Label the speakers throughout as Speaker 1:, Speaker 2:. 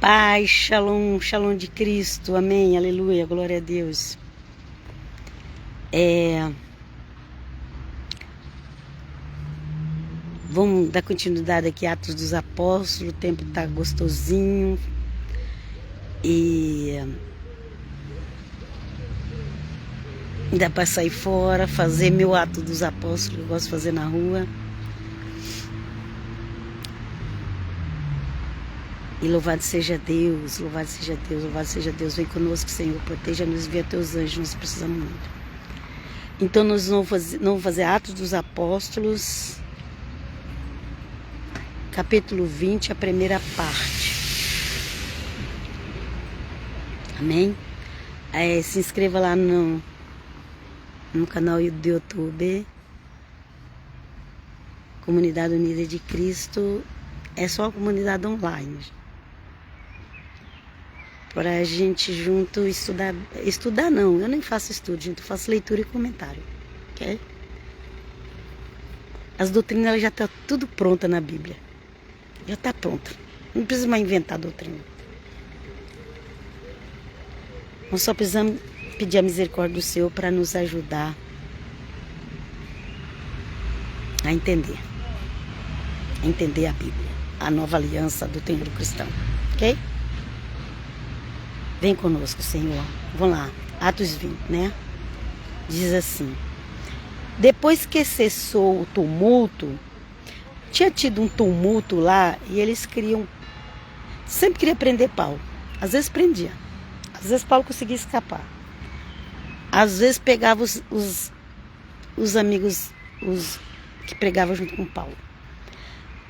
Speaker 1: Paz, shalom, shalom de Cristo, amém, aleluia, glória a Deus. Vamos dar continuidade aqui, Atos dos Apóstolos, o tempo tá gostosinho e dá para sair fora, fazer meu ato dos apóstolos, que eu gosto de fazer na rua. E louvado seja Deus, louvado seja Deus, louvado seja Deus. Vem conosco, Senhor, proteja-nos, envia teus anjos, nós precisamos muito. Então nós vamos fazer Atos dos Apóstolos, capítulo 20, a primeira parte. Amém? Se inscreva lá no canal do YouTube, Comunidade Unida de Cristo. É só a comunidade online. Para a gente junto estudar. Estudar não, eu nem faço estudo, gente. Eu faço leitura e comentário. Ok? As doutrinas elas já estão tudo pronta na Bíblia. Já está pronta. Não precisa mais inventar doutrina. Nós só precisamos pedir a misericórdia do Senhor para nos ajudar a entender. A entender a Bíblia. A nova aliança do templo cristão. Ok? Vem conosco, Senhor. Vamos lá. Atos 20, né? Diz assim. Depois que cessou o tumulto, tinha tido um tumulto lá e eles sempre queriam prender Paulo. Às vezes prendia. Às vezes Paulo conseguia escapar. Às vezes pegava os amigos que pregavam junto com Paulo.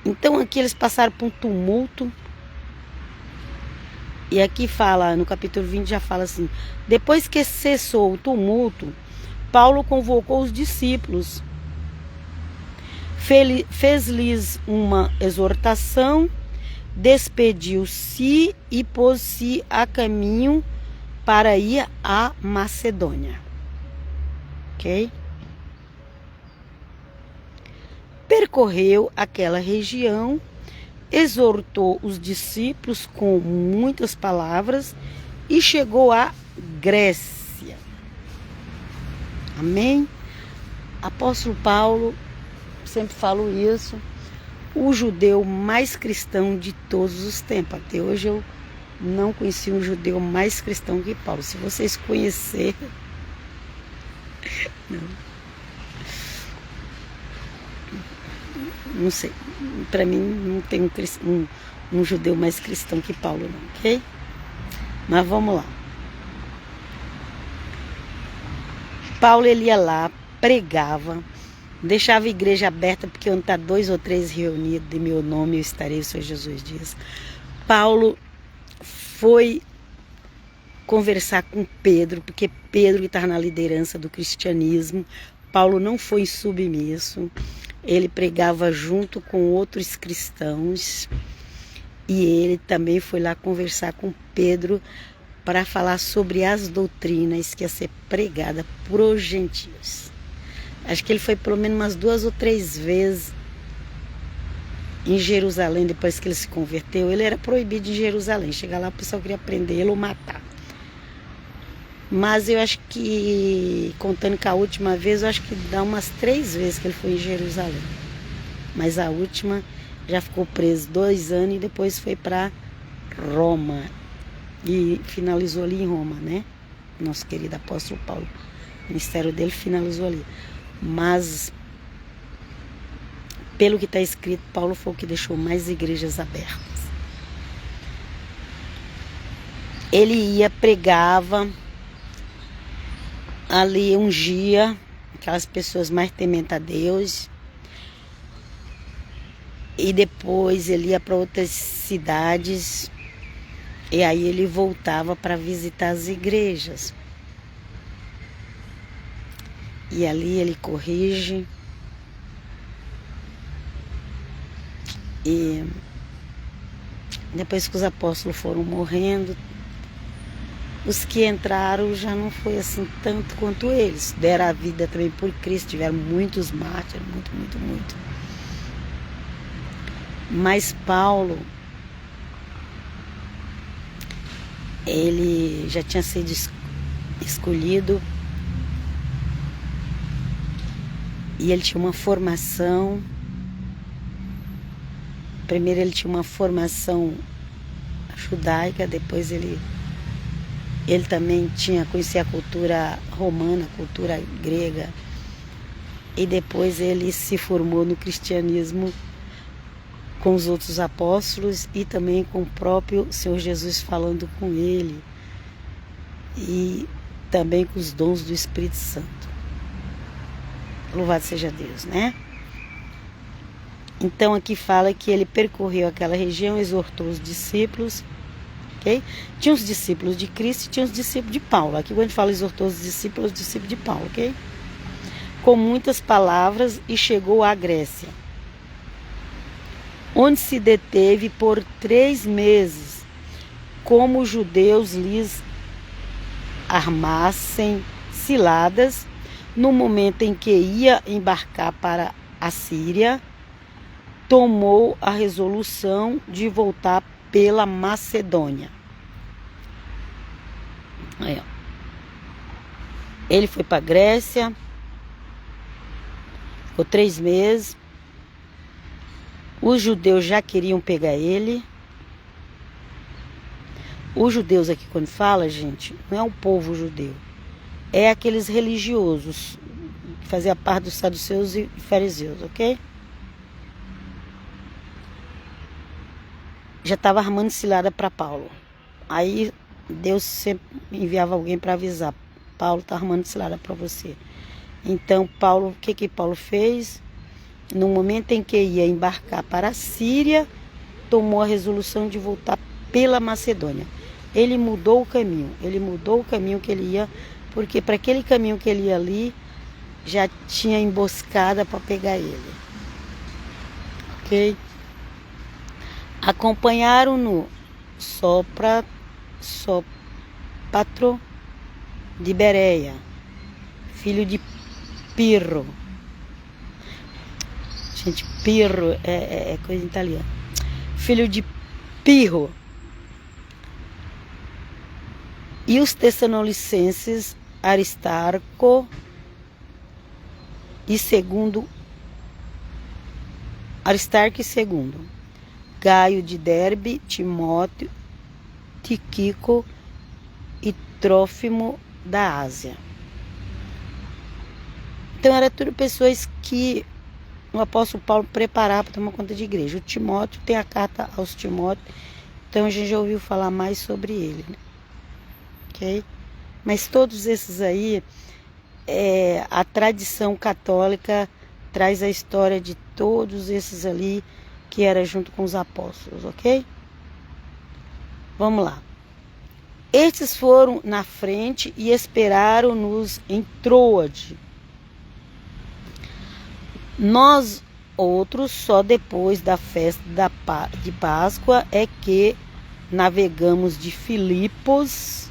Speaker 1: Então aqui eles passaram por um tumulto. E aqui fala, no capítulo 20 já fala assim. Depois que cessou o tumulto, Paulo convocou os discípulos. Fez-lhes uma exortação, despediu-se e pôs-se a caminho para ir à Macedônia. Ok? Percorreu aquela região, exortou os discípulos com muitas palavras e chegou à Grécia. Amém? Apóstolo Paulo, sempre falo isso, o judeu mais cristão de todos os tempos. Até hoje eu não conheci um judeu mais cristão que Paulo. Se vocês conhecerem... Não sei, para mim não tem um judeu mais cristão que Paulo, não, ok? Mas vamos lá. Paulo ele ia lá, pregava, deixava a igreja aberta, porque onde está 2 ou 3 reunidos em meu nome, eu estarei, o Senhor Jesus diz. Paulo foi conversar com Pedro, porque Pedro estava na liderança do cristianismo. Paulo não foi submisso. Ele pregava junto com outros cristãos e ele também foi lá conversar com Pedro para falar sobre as doutrinas que ia ser pregada por os gentios. Acho que ele foi pelo menos umas 2 ou 3 vezes em Jerusalém depois que ele se converteu. Ele era proibido em Jerusalém. Chegar lá o pessoal queria prender ele ou matar. Mas eu acho que, contando com a última vez, eu acho que dá umas 3 vezes que ele foi em Jerusalém. Mas a última já ficou preso 2 anos e depois foi para Roma. E finalizou ali em Roma, né? Nosso querido apóstolo Paulo. O ministério dele finalizou ali. Mas, pelo que está escrito, Paulo foi o que deixou mais igrejas abertas. Ele ia, pregava... Ali ungia aquelas pessoas mais tementes a Deus. E depois ele ia para outras cidades. E aí ele voltava para visitar as igrejas. E ali ele corrige. E depois que os apóstolos foram morrendo, os que entraram já não foi assim tanto quanto eles. Deram a vida também por Cristo, tiveram muitos mártires, muito. Mas Paulo, ele já tinha sido escolhido e ele tinha uma formação. Primeiro ele tinha uma formação judaica, depois ele também conhecia a cultura romana, a cultura grega, e depois ele se formou no cristianismo com os outros apóstolos e também com o próprio Senhor Jesus falando com ele, e também com os dons do Espírito Santo. Louvado seja Deus, né? Então aqui fala que ele percorreu aquela região, exortou os discípulos, ok? Tinha os discípulos de Cristo e tinha os discípulos de Paulo. Aqui quando a gente fala exortou os discípulos de Paulo, ok? Com muitas palavras, e chegou à Grécia, onde se deteve por 3 meses, como os judeus lhes armassem ciladas. No momento em que ia embarcar para a Síria, tomou a resolução de voltar pela Macedônia. Aí, ó. Ele foi para a Grécia, ficou 3 meses. Os judeus já queriam pegar ele. Os judeus aqui, quando fala, gente, não é o povo judeu, é aqueles religiosos que faziam parte dos saduceus e fariseus, ok? Já estava armando cilada para Paulo. Aí Deus sempre enviava alguém para avisar: Paulo está armando cilada para você. Então Paulo, o que Paulo fez? No momento em que ia embarcar para a Síria, tomou a resolução de voltar pela Macedônia. Ele mudou o caminho que ele ia, porque para aquele caminho que ele ia ali, já tinha emboscada para pegar ele. Ok? Acompanharam-no Sópatro de Bereia, filho de Pirro. Gente, Pirro é coisa italiana. Filho de Pirro. E os tessalonicenses Aristarco e Aristarco II, Gaio de Derbe, Timóteo, Tíquico e Trófimo da Ásia. Então eram tudo pessoas que o apóstolo Paulo preparava para tomar conta de igreja. O Timóteo tem a carta aos Timóteos, então a gente já ouviu falar mais sobre ele, né? Ok? Mas todos esses aí, a tradição católica traz a história de todos esses ali que era junto com os apóstolos, ok? Vamos lá. Estes foram na frente e esperaram-nos em Troade. Nós outros, só depois da festa de Páscoa, é que navegamos de Filipos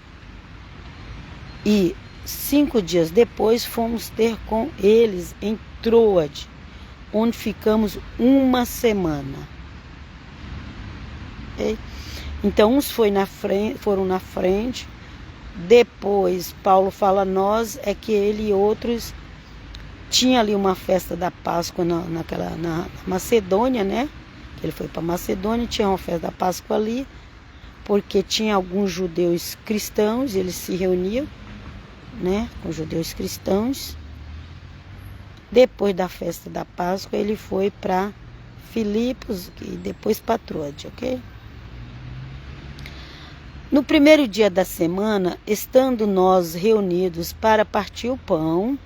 Speaker 1: e 5 dias depois fomos ter com eles em Troade, onde ficamos 1 semana. Okay? Então uns foram na frente, depois Paulo fala nós, é que ele e outros tinha ali uma festa da Páscoa na Macedônia, né? Ele foi para Macedônia, tinha uma festa da Páscoa ali, porque tinha alguns judeus cristãos, eles se reuniam, né, com judeus cristãos. Depois da festa da Páscoa, ele foi para Filipos e depois para Troade, ok? No primeiro dia da semana, estando nós reunidos para partir o pão,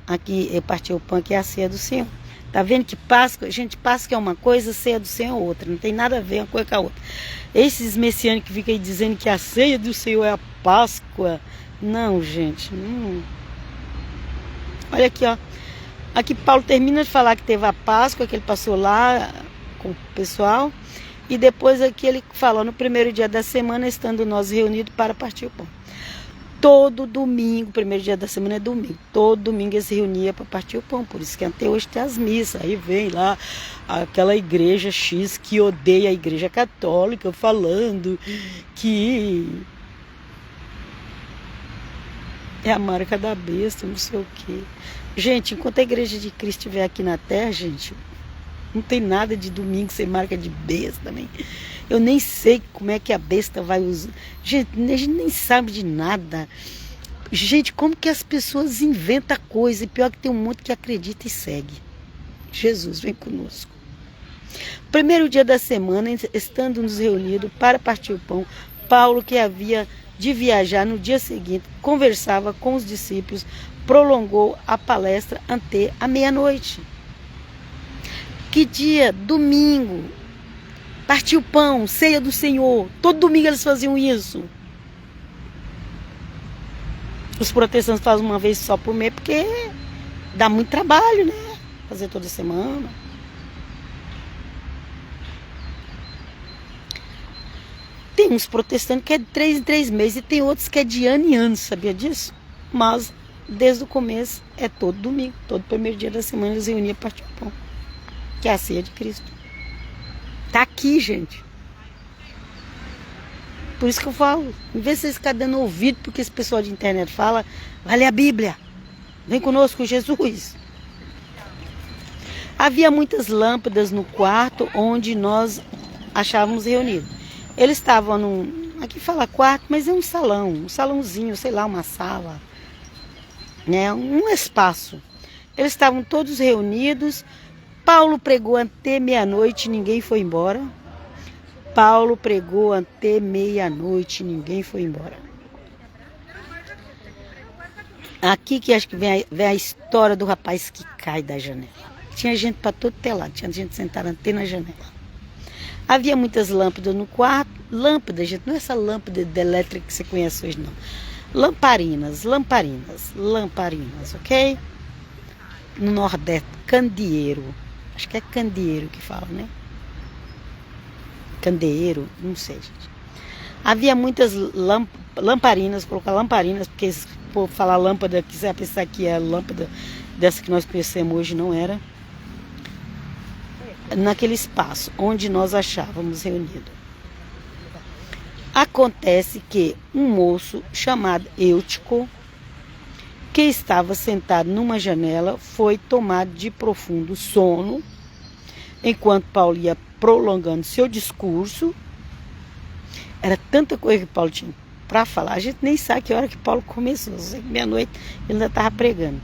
Speaker 1: aqui partir o pão, que é a ceia do Senhor. Tá vendo que Páscoa, gente, Páscoa é uma coisa, ceia do Senhor é outra, não tem nada a ver uma coisa com a outra. Esses messiânicos que ficam aí dizendo que a ceia do Senhor é a Páscoa, não, gente, não. Olha aqui, ó. Aqui Paulo termina de falar que teve a Páscoa, que ele passou lá com o pessoal, e depois aqui ele fala, no primeiro dia da semana, estando nós reunidos para partir o pão. Todo domingo, o primeiro dia da semana é domingo, todo domingo eles se reuniam para partir o pão, por isso que até hoje tem as missas, aí vem lá aquela igreja X que odeia a igreja católica, falando que É a marca da besta, não sei o quê. Gente, enquanto a igreja de Cristo estiver aqui na terra, gente, não tem nada de domingo sem marca de besta também. Eu nem sei como é que a besta vai usar. Gente, a gente nem sabe de nada. Gente, como que as pessoas inventam coisa? E pior que tem um monte que acredita e segue. Jesus, vem conosco. Primeiro dia da semana, estando nos reunidos para partir o pão, Paulo, que havia de viajar no dia seguinte, conversava com os discípulos, prolongou a palestra até a meia-noite. Que dia? Domingo. Partiu o pão, ceia do Senhor. Todo domingo eles faziam isso. Os protestantes fazem uma vez só por mês, porque dá muito trabalho, né? Fazer toda semana. Tem uns protestantes que é de 3 em 3 meses e tem outros que é de ano em ano, sabia disso? Mas desde o começo é todo domingo, todo primeiro dia da semana eles reuniam para partir o pão, que é a ceia de Cristo. Tá aqui, gente. Por isso que eu falo, em vez de vocês ficarem dando ouvido porque esse pessoal de internet fala, vai ler a Bíblia, vem conosco, Jesus. Havia muitas lâmpadas no quarto onde nós achávamos reunidos. Eles estavam aqui fala quarto, mas é um salão, um salãozinho, sei lá, uma sala, né, um espaço. Eles estavam todos reunidos. Paulo pregou até meia-noite, ninguém foi embora. Paulo pregou até meia-noite, ninguém foi embora. Aqui que acho que vem a história do rapaz que cai da janela. Tinha gente para todo telado, tinha gente sentada até na janela. Havia muitas lâmpadas no quarto. Lâmpada, gente, não é essa lâmpada de elétrica que você conhece hoje, não. Lamparinas, ok? No Nordeste, candeeiro. Acho que é candeeiro que fala, né? Candeeiro, não sei, gente. Havia muitas lamparinas, colocar lamparinas, porque se for falar lâmpada, que você vai pensar que é a lâmpada dessa que nós conhecemos hoje, não era. Naquele espaço onde nós achávamos reunido. Acontece que um moço chamado Eutico, que estava sentado numa janela, foi tomado de profundo sono, enquanto Paulo ia prolongando seu discurso. Era tanta coisa que Paulo tinha para falar, a gente nem sabe que hora que Paulo começou, meia-noite ele ainda estava pregando.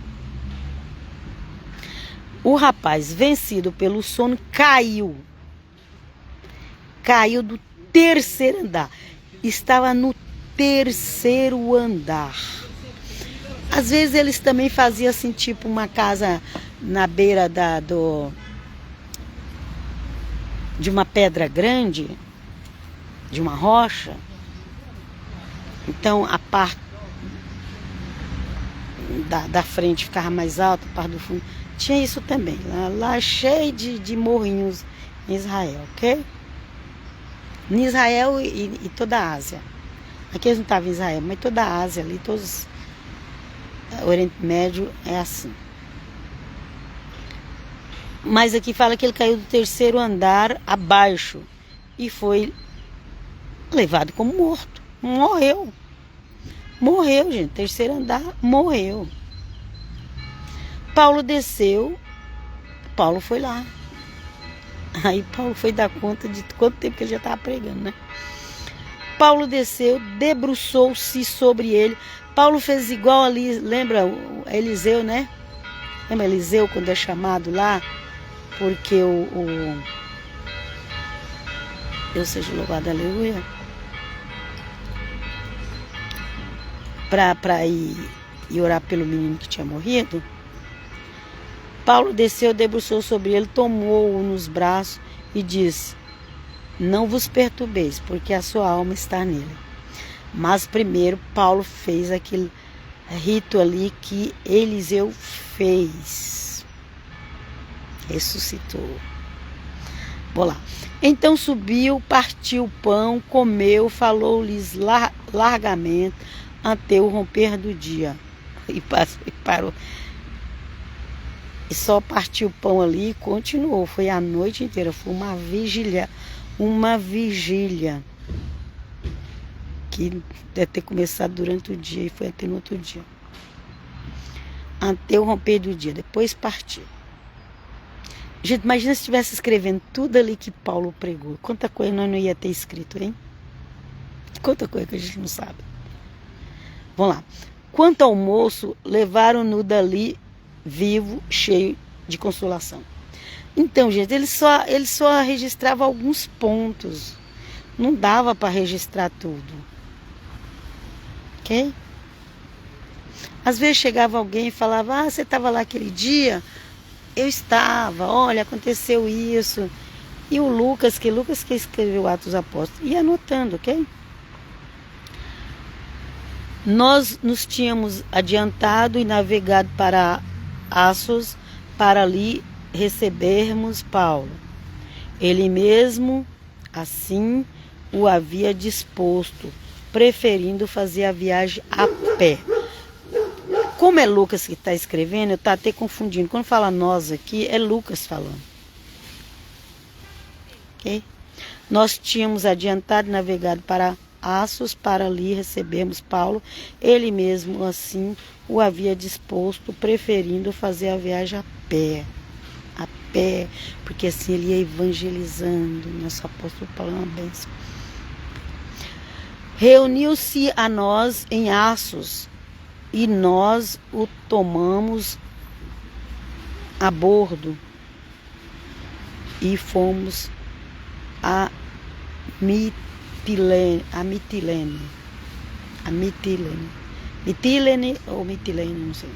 Speaker 1: O rapaz, vencido pelo sono, caiu do terceiro andar. Estava no terceiro andar. Às vezes eles também faziam assim, tipo uma casa na beira de uma pedra grande, de uma rocha. Então a parte da frente ficava mais alta, a parte do fundo. Tinha isso também. Lá cheio de morrinhos em Israel, ok? Em Israel e toda a Ásia. Aqui eles não estavam em Israel, mas toda a Ásia ali, todos o Oriente Médio é assim. Mas aqui fala que ele caiu do terceiro andar abaixo e foi levado como morto. Morreu. Morreu, gente. Terceiro andar, morreu. Paulo desceu. Paulo foi lá. Aí Paulo foi dar conta de quanto tempo que ele já estava pregando, né? Paulo desceu, debruçou-se sobre ele. Paulo fez igual ali, lembra Eliseu, né? Lembra Eliseu quando é chamado lá? Porque Deus seja louvado, aleluia. Para ir orar pelo menino que tinha morrido. Paulo desceu, debruçou sobre ele, tomou-o nos braços e disse: não vos perturbeis, porque a sua alma está nele. Mas primeiro Paulo fez aquele rito ali que Eliseu fez. Ressuscitou. Vou lá. Então subiu, partiu o pão, comeu, falou-lhes largamente até o romper do dia. E parou. E só partiu o pão ali e continuou. Foi a noite inteira. Foi uma vigília. Uma vigília. Que deve ter começado durante o dia e foi até no outro dia. até o romper do dia, depois partiu. Gente, imagina se estivesse escrevendo tudo ali que Paulo pregou. Quanta coisa nós não ia ter escrito, hein? Quanta coisa que a gente não sabe. Vamos lá. Quanto ao moço, levaram-no dali vivo, cheio de consolação. Então, gente, ele só registrava alguns pontos. Não dava para registrar tudo. Ok? Às vezes chegava alguém e falava, ah, você estava lá aquele dia? Eu estava, olha, aconteceu isso. E o Lucas que escreveu Atos dos Apóstolos, ia anotando, ok? Nós nos tínhamos adiantado e navegado para Assos, para ali recebermos Paulo. Ele mesmo, assim, o havia disposto, preferindo fazer a viagem a pé. Como é Lucas que está escrevendo, eu estou até confundindo. Quando fala nós aqui, é Lucas falando. Ok? Nós tínhamos adiantado e navegado para Assos, para ali recebermos Paulo. Ele mesmo, assim, o havia disposto, preferindo fazer a viagem a pé. A pé, porque assim ele ia evangelizando. Nosso apóstolo Paulo é uma bênção. Reuniu-se a nós em Assos, e nós o tomamos a bordo e fomos a Mitilene ou Mitilene, não sei.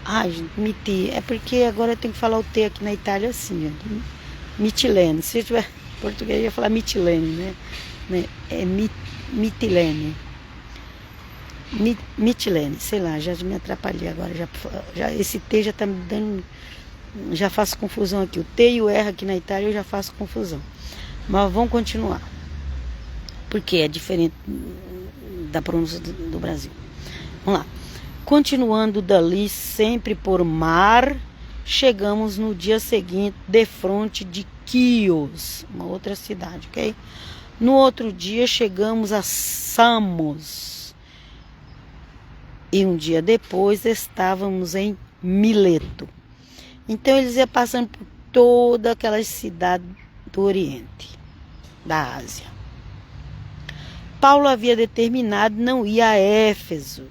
Speaker 1: Ai, gente, é porque agora eu tenho que falar o T aqui na Itália assim, ó. Mitilene, se eu tiver português eu ia falar Mitilene, né? É Mitilene. Mitilene, sei lá, já me atrapalhei agora, já esse T já tá me dando, já faço confusão aqui, o T e o R aqui na Itália eu já faço confusão, mas vamos continuar, porque é diferente da pronúncia do Brasil. Vamos lá, continuando dali, sempre por mar, chegamos no dia seguinte defronte de Quios, uma outra cidade, ok? No outro dia chegamos a Samos, e um dia depois estávamos em Mileto. Então eles iam passando por toda aquela cidade do Oriente, da Ásia. Paulo havia determinado não ir a Éfeso,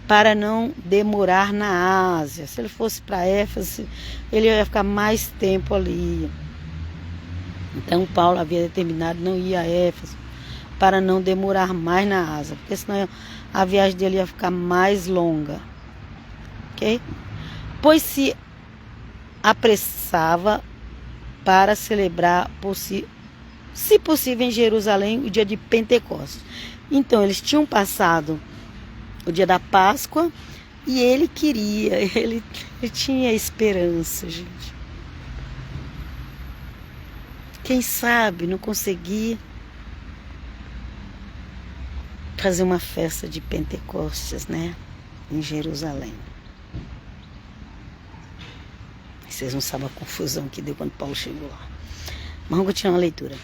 Speaker 1: para não demorar na Ásia. Se ele fosse para Éfeso, ele ia ficar mais tempo ali. Então Paulo havia determinado não ir a Éfeso, para não demorar mais na Ásia, porque senão a viagem dele ia ficar mais longa, ok? Pois se apressava para celebrar, se possível, em Jerusalém, o dia de Pentecostes. Então, eles tinham passado o dia da Páscoa e ele queria, ele tinha esperança, gente. Quem sabe não conseguir fazer uma festa de Pentecostes, né? Em Jerusalém. Vocês não sabem a confusão que deu quando Paulo chegou lá. Mas vamos continuar a leitura.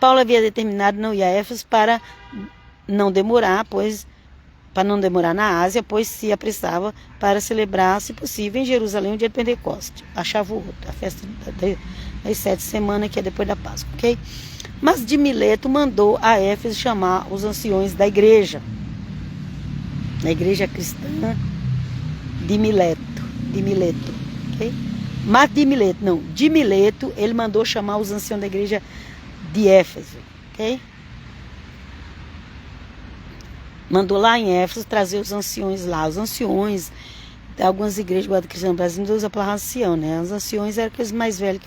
Speaker 1: Paulo havia determinado não ir a Éfeso para não demorar, para não demorar na Ásia, pois se apressava para celebrar, se possível, em Jerusalém o dia de Pentecostes, a Shavuot, a festa das 7 semanas, que é depois da Páscoa, ok? Mas de Mileto mandou a Éfeso chamar os anciões da igreja cristã de Mileto, ok? Mas de Mileto ele mandou chamar os anciões da igreja de Éfeso, ok? Mandou lá em Éfeso trazer os anciões lá. Os anciões de algumas igrejas cristãs no Brasil não usa a palavra ancião, né? Os anciões eram aqueles mais velhos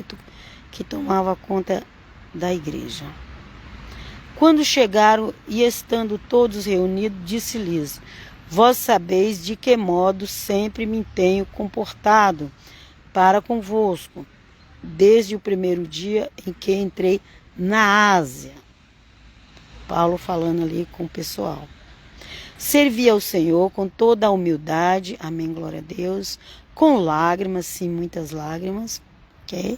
Speaker 1: que tomavam conta da igreja. Quando chegaram e estando todos reunidos, disse-lhes: vós sabeis de que modo sempre me tenho comportado para convosco, desde o primeiro dia em que entrei na Ásia. Paulo falando ali com o pessoal. Servi ao Senhor com toda a humildade, amém, glória a Deus, com lágrimas, sim, muitas lágrimas, ok?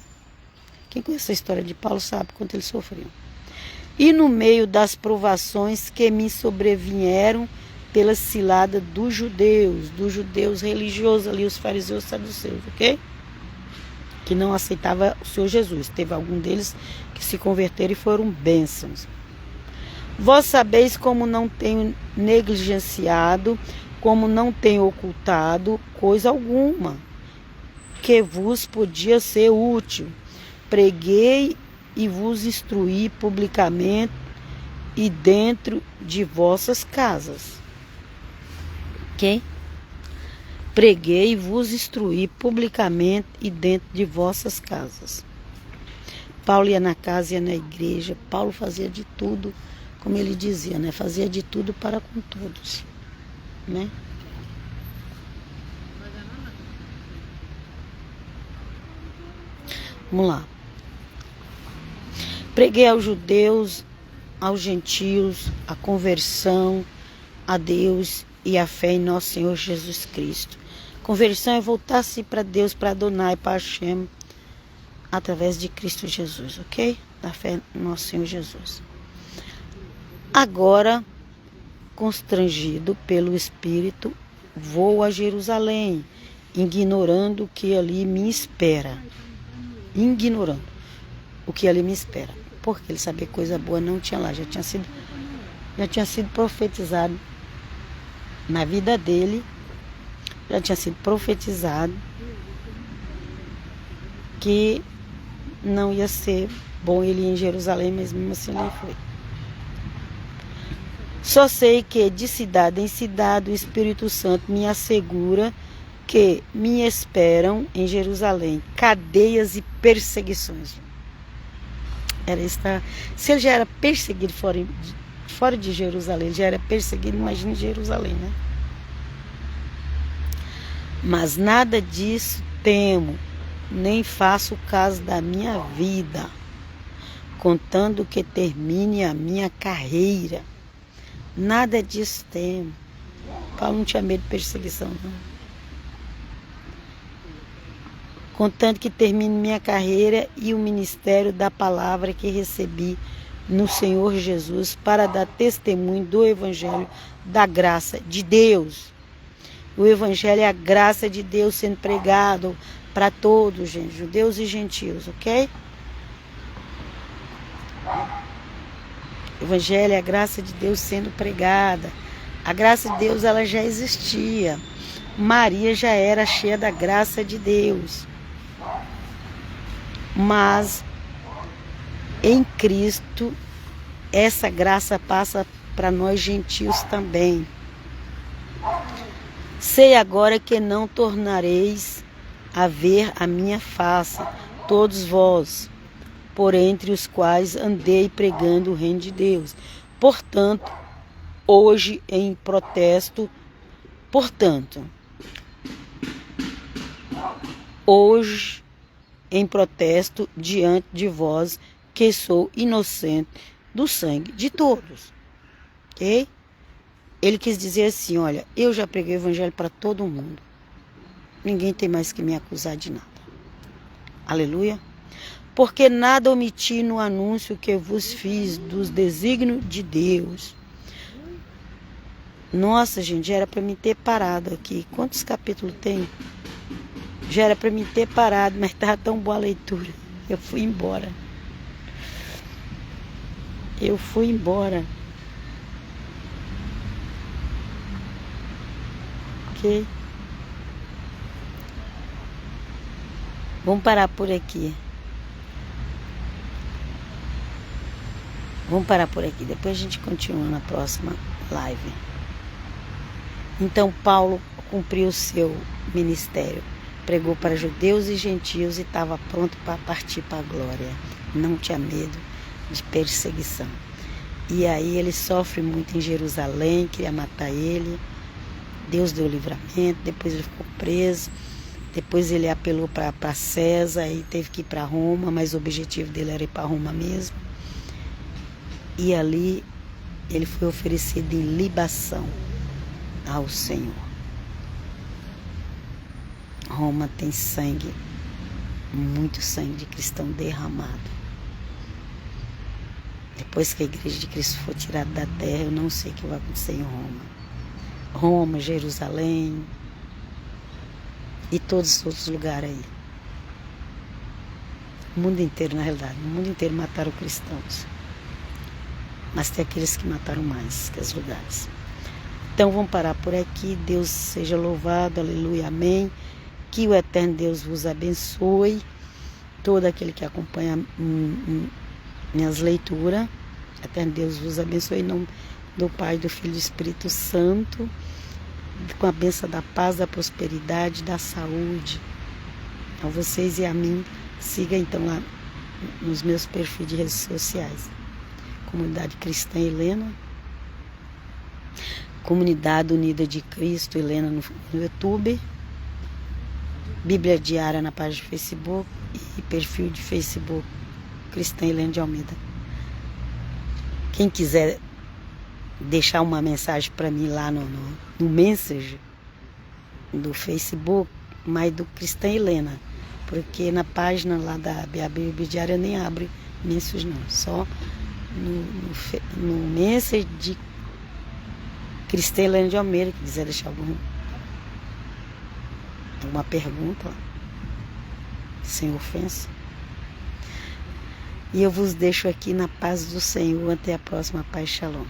Speaker 1: Quem conhece a história de Paulo sabe quanto ele sofreu. E no meio das provações que me sobrevieram, pela cilada dos judeus religiosos ali, os fariseus e saduceus, ok? Que não aceitava o Senhor Jesus. Teve algum deles que se converteram e foram bênçãos. Vós sabeis como não tenho negligenciado, como não tenho ocultado coisa alguma, que vos podia ser útil. Preguei e vos instruí publicamente e dentro de vossas casas. Ok? Preguei e vos instruí publicamente e dentro de vossas casas. Paulo ia na casa, ia na igreja. Paulo fazia de tudo, como ele dizia, né? Fazia de tudo para com todos, né? Vamos lá. Preguei aos judeus, aos gentios, a conversão a Deus e a fé em nosso Senhor Jesus Cristo. Conversão é voltar-se para Deus, para Adonai, para Hashem, através de Cristo Jesus, ok? Da fé no nosso Senhor Jesus. Agora, constrangido pelo Espírito, vou a Jerusalém, ignorando o que ali me espera. Ignorando o que ali me espera. Porque ele sabia que coisa boa não tinha lá. Já tinha sido profetizado na vida dele. Já tinha sido profetizado que não ia ser bom ele ir em Jerusalém, mas mesmo assim ele foi. Só sei que de cidade em cidade o Espírito Santo me assegura que me esperam em Jerusalém cadeias e perseguições. Era isso. Se ele já era perseguido fora de Jerusalém, ele já era perseguido, imagine Jerusalém, né? Mas nada disso temo, nem faço caso da minha vida, contando que termine a minha carreira. Nada disso temo. Paulo não tinha medo de perseguição, não. Contando que termine minha carreira e o ministério da palavra que recebi no Senhor Jesus para dar testemunho do Evangelho da graça de Deus. O Evangelho é a graça de Deus sendo pregado para todos, gente, judeus e gentios, ok? O Evangelho é a graça de Deus sendo pregada. A graça de Deus, ela já existia. Maria já era cheia da graça de Deus. Mas em Cristo, essa graça passa para nós gentios também. Sei agora que não tornareis a ver a minha face, todos vós, por entre os quais andei pregando o reino de Deus. Portanto, hoje em protesto, hoje em protesto diante de vós, que sou inocente do sangue de todos. Ok? Ele quis dizer assim, olha, eu já preguei o evangelho para todo mundo. Ninguém tem mais que me acusar de nada. Aleluia. Porque nada omiti no anúncio que vos fiz dos desígnios de Deus. Nossa, gente, já era para mim ter parado aqui. Quantos capítulos tem? Já era para mim ter parado, mas estava tão boa a leitura. Eu fui embora. Ok? Vamos parar por aqui. Depois a gente continua na próxima live. Então Paulo cumpriu o seu ministério. Pregou para judeus e gentios e estava pronto para partir para a glória. Não tinha medo de perseguição. E aí ele sofre muito em Jerusalém, queria matar ele. Deus deu livramento, depois ele ficou preso. Depois ele apelou para César e teve que ir para Roma, mas o objetivo dele era ir para Roma mesmo. E ali ele foi oferecido em libação ao Senhor. Roma tem sangue, muito sangue de cristão derramado. Depois que a igreja de Cristo for tirada da terra, eu não sei o que vai acontecer em Roma. Roma, Jerusalém e todos os outros lugares aí. O mundo inteiro, na realidade. O mundo inteiro mataram cristãos. Mas tem aqueles que mataram mais que os lugares. Então vamos parar por aqui. Deus seja louvado, aleluia, amém. Que o eterno Deus vos abençoe. Todo aquele que acompanha minhas leituras. Eterno Deus vos abençoe em nome do Pai, do Filho e do Espírito Santo. Com a bênção da paz, da prosperidade, da saúde. A vocês e a mim. Siga então lá nos meus perfis de redes sociais. Comunidade Cristã Helena. Comunidade Unida de Cristo Helena no YouTube. Bíblia Diária na página de Facebook. E perfil de Facebook Cristã Helena de Almeida. Quem quiser deixar uma mensagem para mim lá no Messenger do Facebook, mas do Cristã Helena. Porque na página lá da Bíblia Diária nem abre mensagem não. Só no Messenger de Cristã Helena de Almeida, que quiser deixar alguma pergunta, sem ofensa. E eu vos deixo aqui na paz do Senhor. Até a próxima. Paz, Shalom.